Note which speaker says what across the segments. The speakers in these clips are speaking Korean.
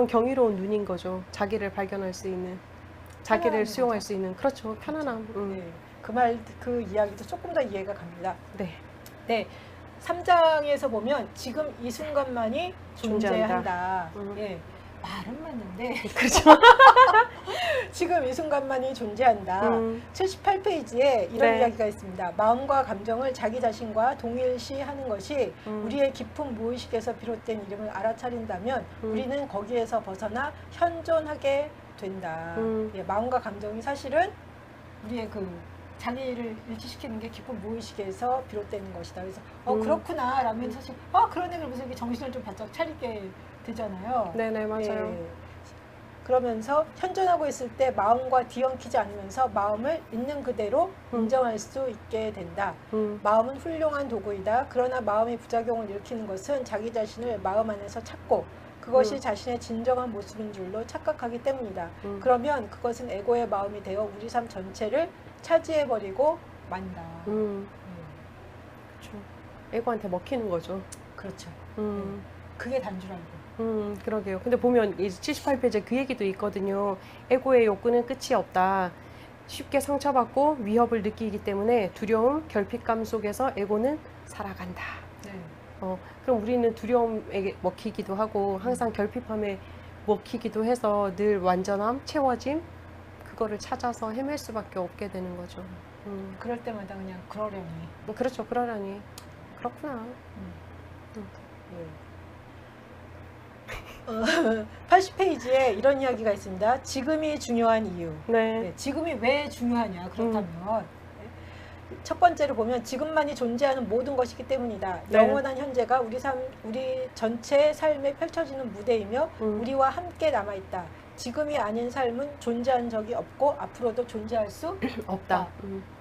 Speaker 1: 경이로운 눈인 거죠. 자기를 발견할 수 있는, 자기를 수용할 수 있는, 그렇죠. 편안함.
Speaker 2: 네. 그 이야기도 조금 더 이해가 갑니다.
Speaker 1: 네.
Speaker 2: 네. 3장에서 보면 지금 이 순간만이 존재한다. 예. 말은 맞는데
Speaker 1: 그렇죠.
Speaker 2: 지금 이 순간만이 존재한다. 78페이지에 이런
Speaker 1: 네.
Speaker 2: 이야기가 있습니다. 마음과 감정을 자기 자신과 동일시하는 것이 우리의 깊은 무의식에서 비롯된 이름을 알아차린다면 우리는 거기에서 벗어나 현존하게 된다. 예, 마음과 감정이 사실은 우리의 그 자기를 일치시키는 게 깊은 무의식에서 비롯되는 것이다. 그래서 그렇구나 라면 사실 그러네 그러면서 이렇게 정신을 좀 바짝 차리게 되잖아요.
Speaker 1: 네네, 맞아요.
Speaker 2: 예. 그러면서 현존하고 있을 때 마음과 뒤엉키지 않으면서 마음을 있는 그대로 인정할 수 있게 된다. 마음은 훌륭한 도구이다. 그러나 마음이 부작용을 일으키는 것은 자기 자신을 마음 안에서 찾고 그것이 자신의 진정한 모습인 줄로 착각하기 때문이다. 그러면 그것은 에고의 마음이 되어 우리 삶 전체를 차지해버리고 만다.
Speaker 1: 그렇죠. 에고한테 먹히는 거죠.
Speaker 2: 그렇죠. 그게 단주라고.
Speaker 1: 그러게요. 근데 보면 이제 78페이지에 그 얘기도 있거든요. 에고의 욕구는 끝이 없다. 쉽게 상처받고 위협을 느끼기 때문에 두려움, 결핍감 속에서 에고는 살아간다.
Speaker 2: 네.
Speaker 1: 그럼 우리는 두려움에 먹히기도 하고 항상 결핍함에 먹히기도 해서 늘 완전함, 채워짐 그거를 찾아서 헤맬 수밖에 없게 되는 거죠.
Speaker 2: 그럴 때마다 그냥 그러려니.
Speaker 1: 그렇죠. 그러려니. 그렇구나.
Speaker 2: 예. 80페이지에 이런 이야기가 있습니다. 지금이 중요한 이유.
Speaker 1: 네.
Speaker 2: 네, 지금이 왜 중요하냐 그렇다면 첫 번째로 보면 지금만이 존재하는 모든 것이기 때문이다.
Speaker 1: 네.
Speaker 2: 영원한 현재가 우리 전체 삶에 펼쳐지는 무대이며 우리와 함께 남아있다. 지금이 아닌 삶은 존재한 적이 없고 앞으로도 존재할 수
Speaker 1: 없다.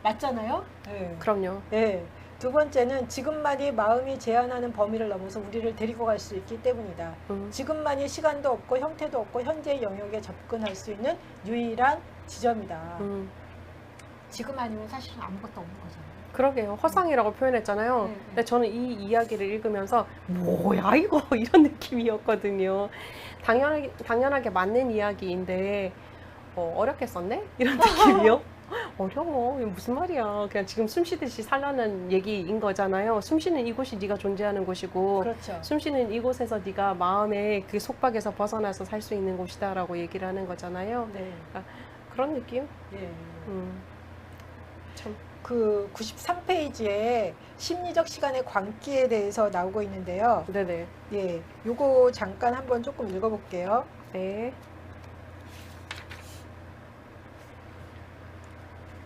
Speaker 2: 맞잖아요? 네.
Speaker 1: 그럼요.
Speaker 2: 네. 두 번째는 지금만이 마음이 제한하는 범위를 넘어서 우리를 데리고 갈 수 있기 때문이다. 지금만이 시간도 없고 형태도 없고 현재의 영역에 접근할 수 있는 유일한 지점이다. 지금 아니면 사실은 아무것도 없는 거잖아요.
Speaker 1: 그러게요. 허상이라고 표현했잖아요. 근데 저는 이 이야기를 읽으면서 뭐야 이거 이런 느낌이었거든요. 당연하게 맞는 이야기인데 어렵게 썼네? 이런 느낌이요. 어려워. 이게 무슨 말이야. 그냥 지금 숨 쉬듯이 살라는 얘기인 거잖아요. 숨 쉬는 이곳이 네가 존재하는 곳이고
Speaker 2: 그렇죠.
Speaker 1: 숨 쉬는 이곳에서 네가 마음의 그 속박에서 벗어나서 살 수 있는 곳이다라고 얘기를 하는 거잖아요.
Speaker 2: 네.
Speaker 1: 그러니까 그런 느낌?
Speaker 2: 예.
Speaker 1: 참.
Speaker 2: 그 93페이지에 심리적 시간의 광기에 대해서 나오고 있는데요.
Speaker 1: 네네.
Speaker 2: 예. 요거 잠깐 한번 조금 읽어볼게요.
Speaker 1: 네.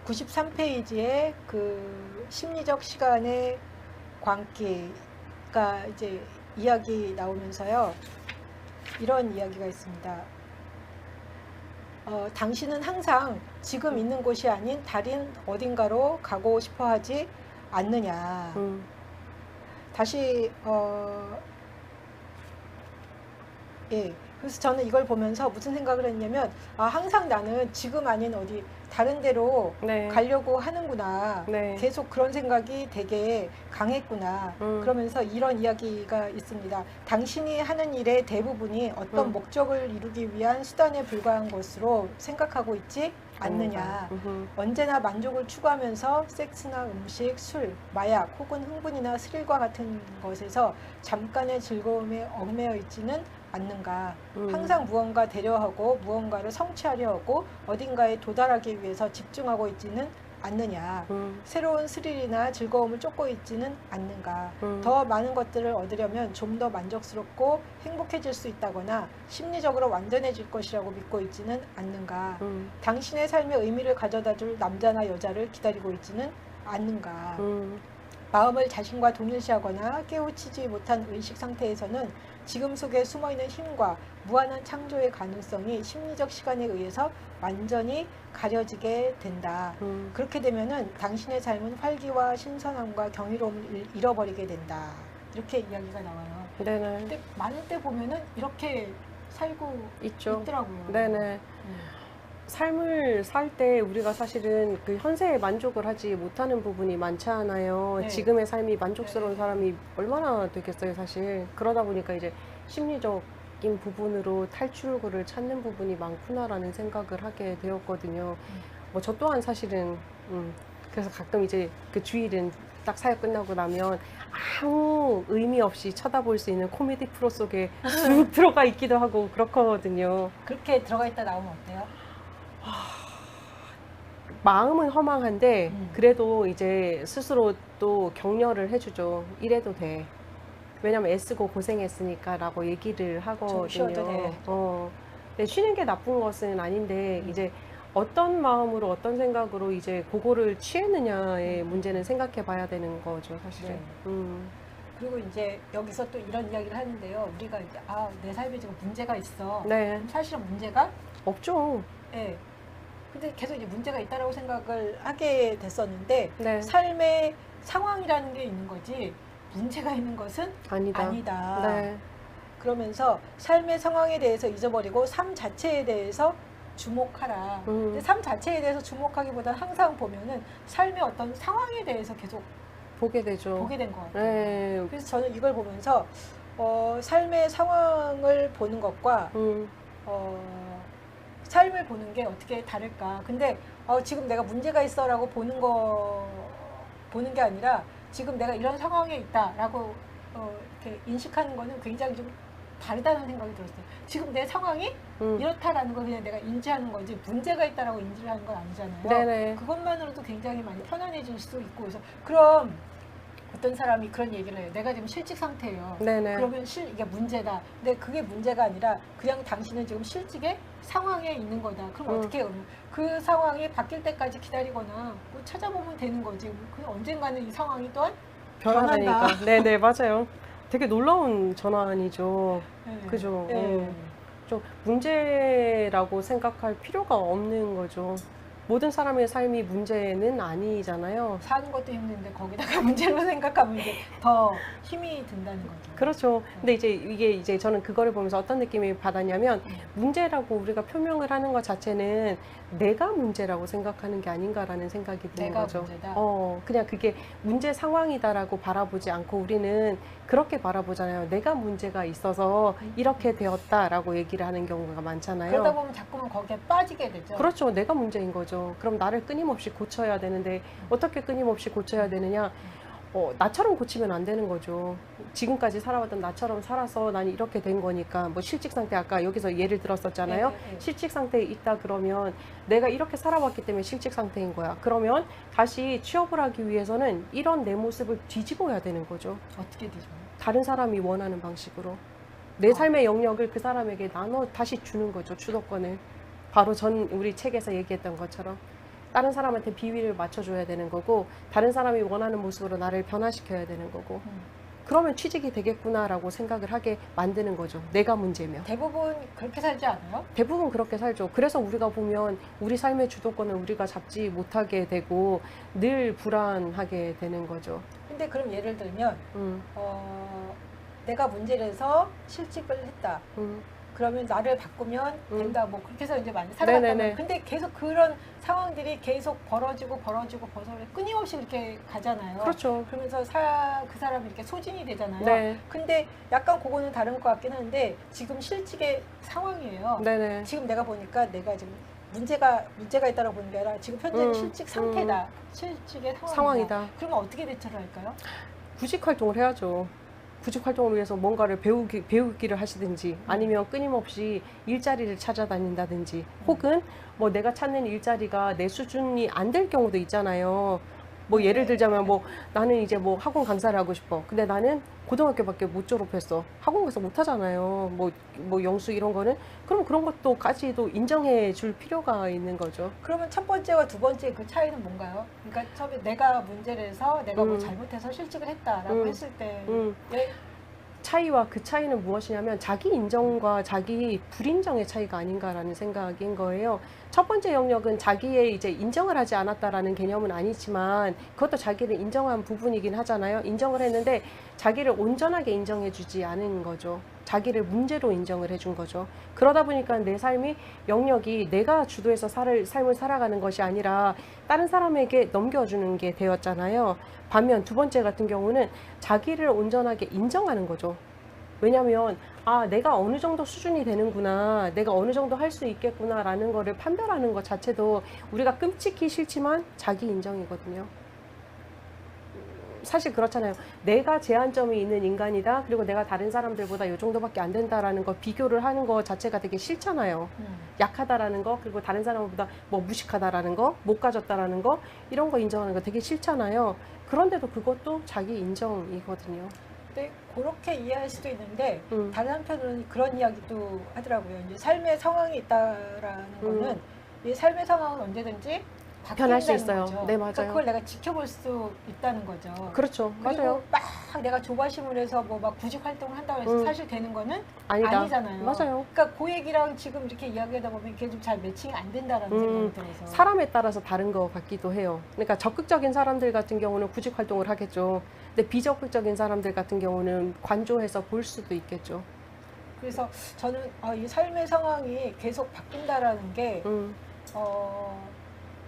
Speaker 2: 93페이지에 그 심리적 시간의 광기가 이제 이야기 나오면서요. 이런 이야기가 있습니다. 당신은 항상 지금 있는 곳이 아닌 다른 어딘가로 가고 싶어 하지 않느냐. 다시, 예. 그래서 저는 이걸 보면서 무슨 생각을 했냐면, 항상 나는 지금 아닌 어디 다른 데로
Speaker 1: 네.
Speaker 2: 가려고 하는구나.
Speaker 1: 네.
Speaker 2: 계속 그런 생각이 되게 강했구나. 그러면서 이런 이야기가 있습니다. 당신이 하는 일의 대부분이 어떤 목적을 이루기 위한 수단에 불과한 것으로 생각하고 있지 않느냐. 언제나 만족을 추구하면서 섹스나 음식, 술, 마약 혹은 흥분이나 스릴과 같은 것에서 잠깐의 즐거움에 얽매여 있지는 않는가. 항상 무언가 되려하고 무언가를 성취하려 하고 어딘가에 도달하기 위해서 집중하고 있지는 않느냐. 새로운 스릴이나 즐거움을 쫓고 있지는 않는가. 더 많은 것들을 얻으려면 좀 더 만족스럽고 행복해질 수 있다거나 심리적으로 완전해질 것이라고 믿고 있지는 않는가. 당신의 삶에 의미를 가져다줄 남자나 여자를 기다리고 있지는 않는가. 마음을 자신과 동일시하거나 깨우치지 못한 의식 상태에서는 지금 속에 숨어있는 힘과 무한한 창조의 가능성이 심리적 시간에 의해서 완전히 가려지게 된다. 그렇게 되면은 당신의 삶은 활기와 신선함과 경이로움을 잃어버리게 된다. 이렇게 이야기가 나와요.
Speaker 1: 네네.
Speaker 2: 근데 많은 때 보면은 이렇게 살고
Speaker 1: 있죠.
Speaker 2: 있더라고요.
Speaker 1: 네네. 삶을 살 때 우리가 사실은 그 현세에 만족을 하지 못하는 부분이 많잖아요.
Speaker 2: 네.
Speaker 1: 지금의 삶이 만족스러운 사람이 얼마나 되겠어요, 사실. 그러다 보니까 이제 심리적 바뀐 부분으로 탈출구를 찾는 부분이 많구나라는 생각을 하게 되었거든요. 뭐 저 또한 사실은 그래서 가끔 이제 그 주일은 딱 사역 끝나고 나면 아무 의미 없이 쳐다볼 수 있는 코미디 프로 속에 쑥 들어가 있기도 하고 그렇거든요.
Speaker 2: 그렇게 들어가 있다 나오면 어때요?
Speaker 1: 마음은 허망한데 그래도 이제 스스로 또 격려를 해주죠. 이래도 돼. 왜냐면 애쓰고 고생했으니까 라고 얘기를
Speaker 2: 좀 쉬어도 돼.
Speaker 1: 하거든요. 근데 쉬는 게 나쁜 것은 아닌데 이제 어떤 마음으로 어떤 생각으로 이제 그거를 취했느냐의 문제는 생각해 봐야 되는 거죠, 사실은.
Speaker 2: 네. 그리고 이제 여기서 또 이런 이야기를 하는데요. 우리가 이제 내 삶에 지금 문제가 있어.
Speaker 1: 네.
Speaker 2: 그럼 사실은 문제가
Speaker 1: 없죠.
Speaker 2: 예. 근데 계속 이제 문제가 있다라고 생각을 하게 됐었는데
Speaker 1: 네.
Speaker 2: 삶의 상황이라는 게 있는 거지 문제가 있는 것은
Speaker 1: 아니다.
Speaker 2: 아니다.
Speaker 1: 네.
Speaker 2: 그러면서 삶의 상황에 대해서 잊어버리고 삶 자체에 대해서 주목하라. 근데 삶 자체에 대해서 주목하기보다는 항상 보면은 삶의 어떤 상황에 대해서 계속
Speaker 1: 보게 되죠.
Speaker 2: 보게 된 것 같아요.
Speaker 1: 네.
Speaker 2: 그래서 저는 이걸 보면서 삶의 상황을 보는 것과 삶을 보는 게 어떻게 다를까. 근데 지금 내가 문제가 있어라고 보는 게 아니라 지금 내가 이런 상황에 있다라고 이렇게 인식하는 거는 굉장히 좀 다르다는 생각이 들었어요. 지금 내 상황이 이렇다라는 걸 그냥 내가 인지하는 거지 문제가 있다라고 인지를 하는 건 아니잖아요.
Speaker 1: 네네.
Speaker 2: 그것만으로도 굉장히 많이 편안해질 수 있고 그래서 그럼 어떤 사람이 그런 얘기를 해요. 내가 지금 실직 상태예요.
Speaker 1: 네네.
Speaker 2: 그러면 이게 문제다. 근데 그게 문제가 아니라 그냥 당신은 지금 실직의 상황에 있는 거다. 그럼 어떻게 해요? 그 상황이 바뀔 때까지 기다리거나 뭐 찾아보면 되는 거지. 그 언젠가는 이 상황이 또한
Speaker 1: 변하니까.
Speaker 2: 변한다.
Speaker 1: 네네, 맞아요. 되게 놀라운 전환이죠.
Speaker 2: 네.
Speaker 1: 그죠.
Speaker 2: 네.
Speaker 1: 좀 문제라고 생각할 필요가 없는 거죠. 모든 사람의 삶이 문제는 아니잖아요.
Speaker 2: 사는 것도 힘든데 거기다가 문제로 생각하면 이제 더 힘이 든다는 거죠.
Speaker 1: 그렇죠. 근데 이제 이게 이제 저는 그거를 보면서 어떤 느낌이 받았냐면 문제라고 우리가 표명을 하는 것 자체는 내가 문제라고 생각하는 게 아닌가라는 생각이 드는
Speaker 2: 내가
Speaker 1: 거죠.
Speaker 2: 문제다.
Speaker 1: 그냥 그게 문제 상황이다라고 바라보지 않고 우리는 그렇게 바라보잖아요. 내가 문제가 있어서 이렇게 되었다라고 얘기를 하는 경우가 많잖아요.
Speaker 2: 그러다 보면 자꾸만 거기에 빠지게 되죠.
Speaker 1: 그렇죠. 내가 문제인 거죠. 그럼 나를 끊임없이 고쳐야 되는데 어떻게 끊임없이 고쳐야 되느냐? 나처럼 고치면 안 되는 거죠. 지금까지 살아왔던 나처럼 살아서 난 이렇게 된 거니까 뭐 실직 상태 아까 여기서 예를 들었었잖아요.
Speaker 2: 네.
Speaker 1: 실직 상태에 있다 그러면 내가 이렇게 살아왔기 때문에 실직 상태인 거야. 그러면 다시 취업을 하기 위해서는 이런 내 모습을 뒤집어야 되는 거죠.
Speaker 2: 어떻게 되죠?
Speaker 1: 다른 사람이 원하는 방식으로 내 삶의 영역을 그 사람에게 나눠 다시 주는 거죠. 주도권을. 바로 우리 책에서 얘기했던 것처럼 다른 사람한테 비위를 맞춰줘야 되는 거고 다른 사람이 원하는 모습으로 나를 변화시켜야 되는 거고 그러면 취직이 되겠구나라고 생각을 하게 만드는 거죠. 내가 문제면.
Speaker 2: 대부분 그렇게 살지 않아요?
Speaker 1: 대부분 그렇게 살죠. 그래서 우리가 보면 우리 삶의 주도권을 우리가 잡지 못하게 되고 늘 불안하게 되는 거죠.
Speaker 2: 근데 그럼 예를 들면 내가 문제라서 실직을 했다. 그러면 나를 바꾸면 된다. 뭐 그렇게 해서 이제 많이 살아갔다면
Speaker 1: 네네네.
Speaker 2: 근데 계속 그런 상황들이 계속 벌어지고 끊임없이 이렇게 가잖아요.
Speaker 1: 그렇죠.
Speaker 2: 그러면서 그 사람이 이렇게 소진이 되잖아요.
Speaker 1: 네.
Speaker 2: 근데 약간 그거는 다른 것 같긴 한데 지금 실직의 상황이에요.
Speaker 1: 네네.
Speaker 2: 지금 내가 보니까 내가 지금 문제가 있다라고 보는 게 아니라 지금 현재는 실직 상태다. 실직의 상황이다. 그러면 어떻게 대처를 할까요?
Speaker 1: 구직 활동을 해야죠. 구직 활동을 위해서 뭔가를 배우기를 하시든지 아니면 끊임없이 일자리를 찾아다닌다든지 혹은 뭐 내가 찾는 일자리가 내 수준이 안 될 경우도 있잖아요. 뭐 예를 들자면 뭐 나는 이제 뭐 학원 강사를 하고 싶어. 근데 나는 고등학교밖에 못 졸업했어. 학원 가서 못 하잖아요. 뭐 영수 이런 거는. 그럼 그런 것도까지도 인정해 줄 필요가 있는 거죠.
Speaker 2: 그러면 첫 번째와 두 번째 그 차이는 뭔가요? 그러니까 처음에 내가 문제를 해서 내가 뭐 잘못해서 실직을 했다라고 했을 때
Speaker 1: 차이와 그 차이는 무엇이냐면 자기 인정과 자기 불인정의 차이가 아닌가라는 생각인 거예요. 첫 번째 영역은 자기의 이제 인정을 하지 않았다라는 개념은 아니지만 그것도 자기를 인정한 부분이긴 하잖아요. 인정을 했는데 자기를 온전하게 인정해 주지 않은 거죠. 자기를 문제로 인정을 해준 거죠. 그러다 보니까 내 삶이 영역이 내가 주도해서 삶을 살아가는 것이 아니라 다른 사람에게 넘겨주는 게 되었잖아요. 반면 두 번째 같은 경우는 자기를 온전하게 인정하는 거죠. 왜냐면 아, 내가 어느 정도 수준이 되는구나, 내가 어느 정도 할 수 있겠구나라는 거를 판별하는 것 자체도 우리가 끔찍히 싫지만 자기 인정이거든요. 사실 그렇잖아요. 내가 제한점이 있는 인간이다. 그리고 내가 다른 사람들보다 이 정도밖에 안 된다라는 거 비교를 하는 거 자체가 되게 싫잖아요. 약하다라는 거, 그리고 다른 사람보다 뭐 무식하다라는 거, 못 가졌다라는 거, 이런 거 인정하는 거 되게 싫잖아요. 그런데도 그것도 자기 인정이거든요.
Speaker 2: 근데 그렇게 이해할 수도 있는데 다른 한편으로는 그런 이야기도 하더라고요. 이제 삶의 상황이 있다라는 거는 이 삶의 상황은 언제든지
Speaker 1: 변할 수
Speaker 2: 바뀐다는
Speaker 1: 있어요.
Speaker 2: 거죠.
Speaker 1: 네, 맞아요.
Speaker 2: 그러니까 그걸 내가 지켜볼 수 있다는 거죠.
Speaker 1: 그렇죠.
Speaker 2: 그리고
Speaker 1: 맞아요.
Speaker 2: 막 내가 조바심을 해서 뭐 막 구직 활동을 한다고 해서 사실 되는 거는
Speaker 1: 아니다.
Speaker 2: 아니잖아요.
Speaker 1: 맞아요.
Speaker 2: 그러니까 그 얘기랑 지금 이렇게 이야기하다 보면 이게 좀 잘 매칭이 안 된다라는 생각이 들어서.
Speaker 1: 사람에 따라서 다른 것 같기도 해요. 그러니까 적극적인 사람들 같은 경우는 구직 활동을 하겠죠. 근데 비적극적인 사람들 같은 경우는 관조해서 볼 수도 있겠죠.
Speaker 2: 그래서 저는 이 삶의 상황이 계속 바뀐다라는 게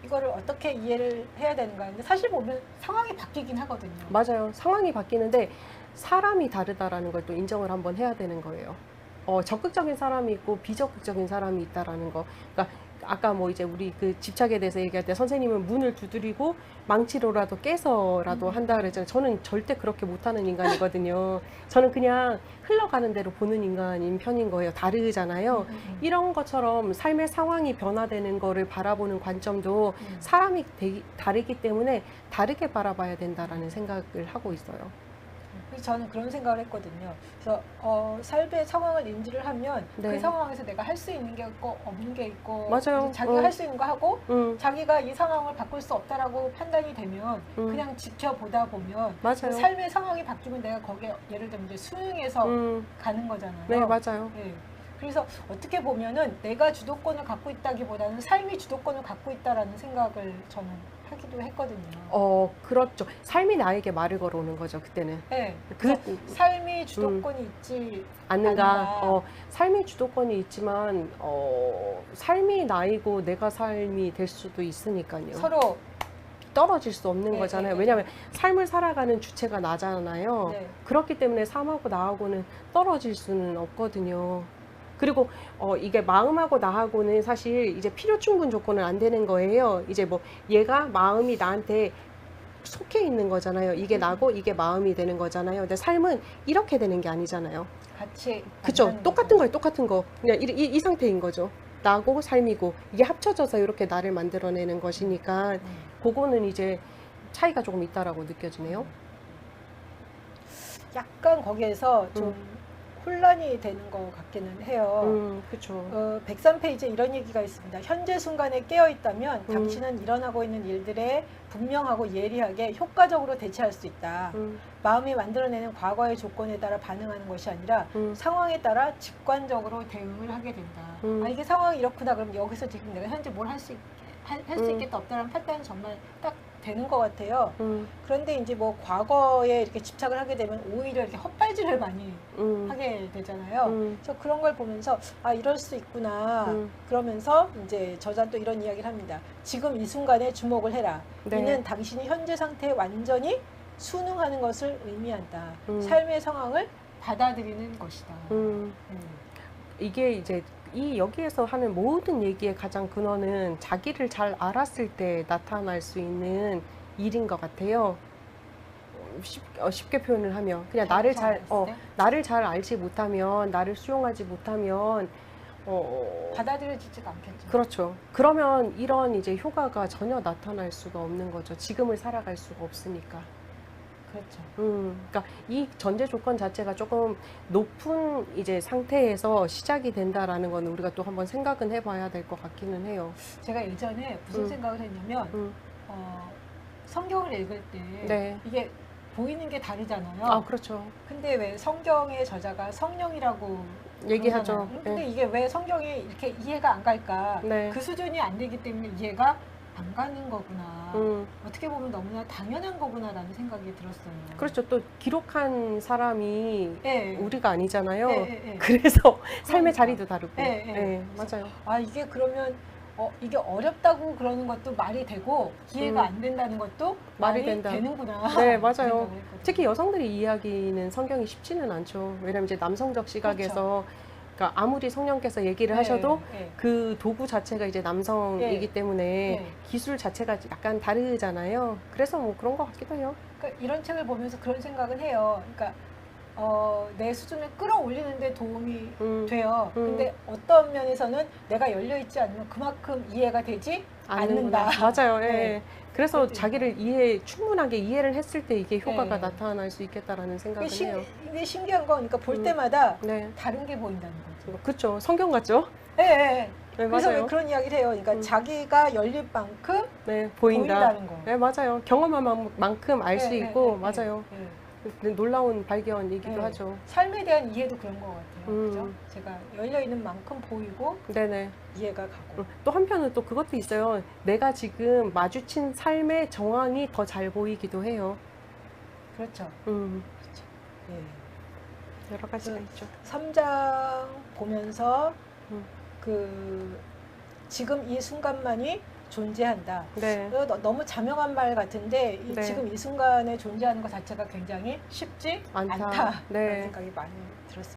Speaker 2: 이거를 어떻게 이해를 해야 되는가. 근데 사실 보면 상황이 바뀌긴 하거든요.
Speaker 1: 맞아요. 상황이 바뀌는데 사람이 다르다라는 걸 또 인정을 한번 해야 되는 거예요. 적극적인 사람이 있고 비적극적인 사람이 있다라는 거. 그러니까 아까 뭐 이제 우리 그 집착에 대해서 얘기할 때 선생님은 문을 두드리고 망치로라도 깨서라도 한다 그랬잖아요. 저는 절대 그렇게 못하는 인간이거든요. 저는 그냥 흘러가는 대로 보는 인간인 편인 거예요. 다르잖아요. 이런 것처럼 삶의 상황이 변화되는 거를 바라보는 관점도 사람이 다르기 때문에 다르게 바라봐야 된다라는 생각을 하고 있어요.
Speaker 2: 그래서 저는 그런 생각을 했거든요. 그래서 삶의 상황을 인지를 하면
Speaker 1: 네.
Speaker 2: 그 상황에서 내가 할 수 있는 게 있고 없는 게 있고
Speaker 1: 맞아요.
Speaker 2: 자기가 할 수 있는 거 하고
Speaker 1: 자기가
Speaker 2: 자기가 이 상황을 바꿀 수 없다라고 판단이 되면 그냥 지켜보다 보면
Speaker 1: 맞아요.
Speaker 2: 그 삶의 상황이 바뀌면 내가 거기에 예를 들면 이제 수능해서 가는 거잖아요.
Speaker 1: 네, 맞아요.
Speaker 2: 네. 그래서 어떻게 보면은 내가 주도권을 갖고 있다기보다는 삶이 주도권을 갖고 있다라는 생각을 저는 하기도 했거든요.
Speaker 1: 그렇죠. 삶이 나에게 말을 걸어오는 거죠, 그때는.
Speaker 2: 네.
Speaker 1: 그
Speaker 2: 삶이 주도권이 있지
Speaker 1: 않는가. 삶의 주도권이 있지만, 삶이 나이고 내가 삶이 될 수도 있으니까요.
Speaker 2: 서로
Speaker 1: 떨어질 수 없는
Speaker 2: 네,
Speaker 1: 거잖아요.
Speaker 2: 네,
Speaker 1: 왜냐하면 삶을 살아가는 주체가 나잖아요.
Speaker 2: 네.
Speaker 1: 그렇기 때문에 삶하고 나하고는 떨어질 수는 없거든요. 그리고 이게 마음하고 나하고는 사실 이제 필요 충분 조건은 안 되는 거예요. 이제 뭐 얘가 마음이 나한테 속해 있는 거잖아요. 이게 나고 이게 마음이 되는 거잖아요. 근데 삶은 이렇게 되는 게 아니잖아요.
Speaker 2: 같이
Speaker 1: 그쵸? 똑같은 거예요. 똑같은 거. 그냥 이 상태인 거죠. 나고 삶이고 이게 합쳐져서 이렇게 나를 만들어내는 것이니까 그거는 이제 차이가 조금 있다라고 느껴지네요.
Speaker 2: 약간 거기에서 좀 혼란이 되는 것 같기는 해요.
Speaker 1: 그렇죠.
Speaker 2: 103페이지에 이런 얘기가 있습니다. 현재 순간에 깨어 있다면 당신은 일어나고 있는 일들에 분명하고 예리하게 효과적으로 대처할 수 있다. 마음이 만들어내는 과거의 조건에 따라 반응하는 것이 아니라 상황에 따라 직관적으로 대응을 하게 된다. 이게 상황이 이렇구나. 그럼 여기서 지금 내가 현재 뭘 할 수 있겠다 없다라는 판단이 정말 딱 되는 것 같아요. 그런데 이제 뭐 과거에 이렇게 집착을 하게 되면 오히려 이렇게 헛발질을 많이 하게 되잖아요. 그래서 그런 걸 보면서 이럴 수 있구나. 그러면서 이제 저자는 또 이런 이야기를 합니다. 지금 이 순간에 주목을 해라.
Speaker 1: 네.
Speaker 2: 이는 당신이 현재 상태에 완전히 순응하는 것을 의미한다. 삶의 상황을 받아들이는 것이다.
Speaker 1: 이게 이제 여기에서 하는 모든 얘기의 가장 근원은 자기를 잘 알았을 때 나타날 수 있는 일인 것 같아요. 쉽게 표현을 하면 그냥 나를 잘 알지 못하면, 나를 수용하지 못하면
Speaker 2: 받아들여지지가 않겠죠.
Speaker 1: 그렇죠. 그러면 이런 이제 효과가 전혀 나타날 수가 없는 거죠. 지금을 살아갈 수가 없으니까.
Speaker 2: 그렇죠.
Speaker 1: 그러니까 이 전제 조건 자체가 조금 높은 이제 상태에서 시작이 된다라는 건 우리가 또 한번 생각은 해봐야 될 것 같기는 해요.
Speaker 2: 제가 예전에 무슨 생각을 했냐면 성경을 읽을 때
Speaker 1: 네.
Speaker 2: 이게 보이는 게 다르잖아요.
Speaker 1: 그렇죠.
Speaker 2: 근데 왜 성경의 저자가 성령이라고
Speaker 1: 얘기하죠.
Speaker 2: 그러잖아요. 근데
Speaker 1: 네.
Speaker 2: 이게 왜 성경이 이렇게 이해가 안 갈까?
Speaker 1: 네.
Speaker 2: 그 수준이 안 되기 때문에 이해가 안 가는 거구나. 어떻게 보면 너무나 당연한 거구나라는 생각이 들었어요.
Speaker 1: 그렇죠. 또 기록한 사람이
Speaker 2: 네.
Speaker 1: 우리가 아니잖아요.
Speaker 2: 네.
Speaker 1: 그래서 삶의 자리도 다르고.
Speaker 2: 네.
Speaker 1: 맞아요.
Speaker 2: 이게 그러면 이게 어렵다고 그러는 것도 말이 되고 이해가 안 된다는 것도 말이
Speaker 1: 된다.
Speaker 2: 되는구나.
Speaker 1: 네,
Speaker 2: 그
Speaker 1: 맞아요.
Speaker 2: 생각을 했거든요.
Speaker 1: 특히 여성들이 이해하기는 성경이 쉽지는 않죠. 왜냐면 이제 남성적 시각에서 그러니까 아무리 성령께서 얘기를 하셔도
Speaker 2: 네.
Speaker 1: 그 도구 자체가 이제 남성이기
Speaker 2: 네.
Speaker 1: 때문에
Speaker 2: 네.
Speaker 1: 기술 자체가 약간 다르잖아요. 그래서 뭐 그런 것 같기도 해요.
Speaker 2: 그러니까 이런 책을 보면서 그런 생각을 해요. 그러니까 내 수준을 끌어올리는데 도움이 돼요. 근데 어떤 면에서는 내가 열려 있지 않으면 그만큼 이해가 되지 않는다.
Speaker 1: 맞아요. 예.
Speaker 2: 네.
Speaker 1: 그래서
Speaker 2: 그것도
Speaker 1: 자기를 충분하게 이해를 했을 때 이게 효과가 나타날 수 있겠다라는 생각을 해요.
Speaker 2: 이게 신기한 건 그러니까 볼 때마다
Speaker 1: 네.
Speaker 2: 다른 게 보인다는 거죠.
Speaker 1: 그렇죠. 성경 같죠?
Speaker 2: 네, 네.
Speaker 1: 네,
Speaker 2: 그래서
Speaker 1: 맞아요.
Speaker 2: 왜 그런 이야기를 해요. 그러니까 자기가 열릴 만큼
Speaker 1: 네, 보인다.
Speaker 2: 보인다는 거.
Speaker 1: 네, 맞아요. 경험한 만큼 알 수
Speaker 2: 네,
Speaker 1: 있고,
Speaker 2: 네,
Speaker 1: 맞아요.
Speaker 2: 네.
Speaker 1: 놀라운 발견이기도
Speaker 2: 네.
Speaker 1: 하죠.
Speaker 2: 삶에 대한 이해도 그런 것 같아요. 그죠?
Speaker 1: 음.
Speaker 2: 제가 열려 있는 만큼 보이고
Speaker 1: 네네.
Speaker 2: 이해가 가고.
Speaker 1: 또 한편은 또 그것도 있어요. 내가 지금 마주친 삶의 정황이 더 잘 보이기도 해요.
Speaker 2: 그렇죠.
Speaker 1: 그렇죠.
Speaker 2: 예.
Speaker 1: 여러 가지가
Speaker 2: 그
Speaker 1: 있죠.
Speaker 2: 3장 보면서
Speaker 1: 음.
Speaker 2: 지금 이 순간만이 존재한다.
Speaker 1: 네.
Speaker 2: 너무 자명한 말 같은데
Speaker 1: 네.
Speaker 2: 지금 이 순간에 존재하는 것 자체가 굉장히 쉽지
Speaker 1: 않다.
Speaker 2: 않다라는
Speaker 1: 네.
Speaker 2: 생각이 많이 들었습니다.